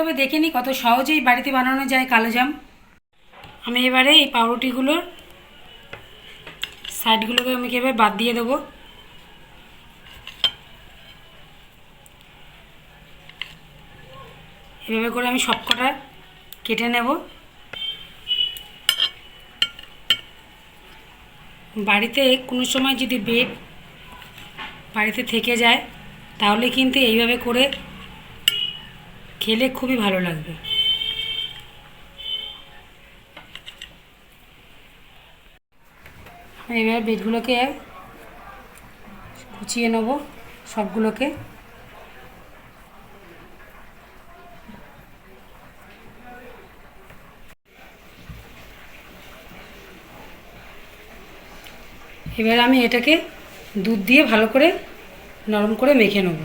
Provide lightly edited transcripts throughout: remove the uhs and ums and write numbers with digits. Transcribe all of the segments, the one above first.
তবে দেখে নিই কত সহজেই বাড়িতে বানানো যায় কালোজাম। আমি এবারে এই পাউরুটিগুলোর সাইডগুলোকে আমি এবার বাদ দিয়ে দেবো। এভাবে করে আমি সবকটা কেটে নেব। বাড়িতে কোনো সময় যদি ব্রেড বাড়িতে থেকে যায় তাহলে কিন্তু এইভাবে করে খেলে খুবই ভালো লাগবে। এইভাবে ব্রেডগুলোকে কুচিয়ে নেব সবগুলোকে। এবার আমি এটাকে দুধ দিয়ে ভালো করে নরম করে মেখে নেব।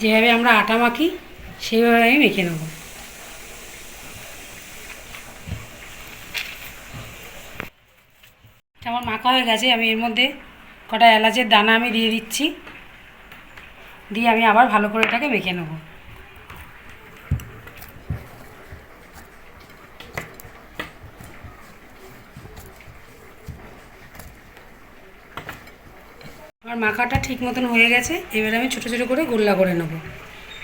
যেভাবে আমরা আটা মাখি সেইভাবে আমি মেখে নেব। আমার মাখা হয়ে গেছে। আমি এর মধ্যে কটা এলাচের দানা আমি দিয়ে দিচ্ছি, দিয়ে আমি আবার ভালো করে এটাকে মেখে নেব। আমার মাখাটা ঠিক মতন হয়ে গেছে। এবারে আমি ছোটো ছোটো করে গোল্লা করে নেব।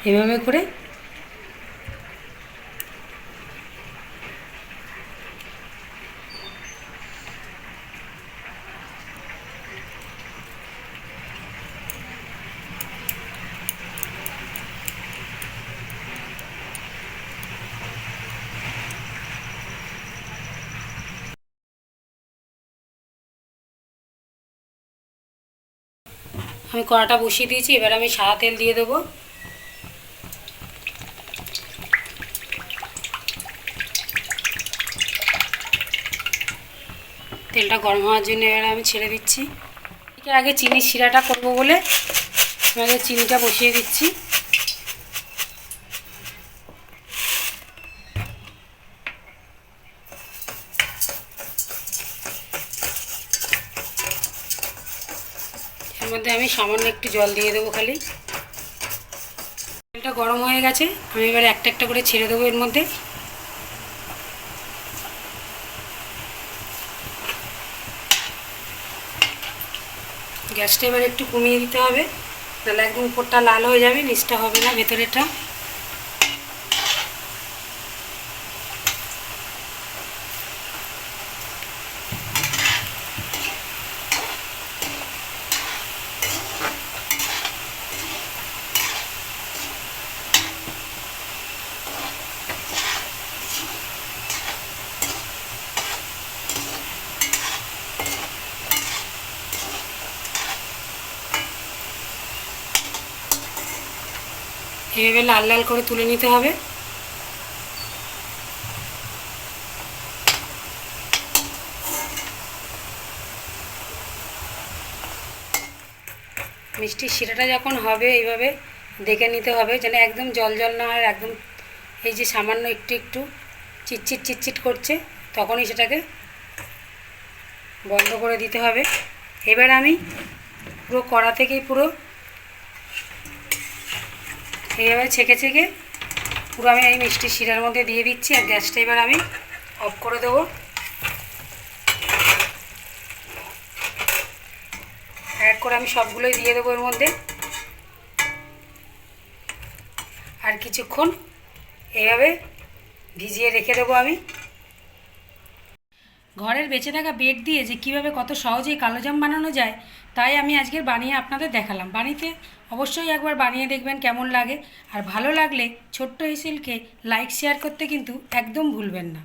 এভাবে করে আমি কড়াটা বসিয়ে দিয়েছি। এবার আমি সাদা তেল দিয়ে দেবো। তেলটা গরম হওয়ার জন্য এবার আমি ছেড়ে দিচ্ছি। এর আগে চিনির শিরাটা করব বলে আমি আগে চিনিটা বসিয়ে দিচ্ছি। এর মধ্যে আমি সামান্য একটু জল দিয়ে দেবো খালি। তেলটা গরম হয়ে গেছে। আমি এবার একটা একটা করে ছেড়ে দেবো এর মধ্যে। গ্যাসটা এবার একটু কমিয়ে দিতে হবে, তাহলে একদম উপরটা লাল হয়ে যাবে, নিচটা হবে না, ভেতরেরটা। এভাবে লাল লাল করে তুলে নিতে হবে। মিষ্টির শিরাটা যখন হবে এইভাবে দেখে নিতে হবে যেন একদম জল জল না হয়, একদম এই যে সামান্য একটু একটু চিটচিট চিটচিট করছে তখনই সেটাকে বন্ধ করে দিতে হবে। এবার আমি পুরো কড়া থেকেই পুরো এইভাবে ছেঁকে ছেঁকে পুরো আমি এই মিষ্টির শিরার মধ্যে দিয়ে দিচ্ছি। আর গ্যাসটা এবার আমি অফ করে দেবো। এক করে আমি সবগুলোই দিয়ে দেবো এর মধ্যে। আর কিছুক্ষণ এইভাবে ভিজিয়ে রেখে দেবো আমি। ঘরের বেঁচে থাকা ব্রেড দিয়ে যে কীভাবে কত সহজেই কালোজাম বানানো যায় তাই আমি আজকের বানিয়ে আপনাদের দেখালাম। বাড়িতে অবশ্যই একবার বানিয়ে দেখবেন কেমন লাগে। আর ভালো লাগলে ছোট্ট হিসেলকে লাইক শেয়ার করতে কিন্তু একদম ভুলবেন না।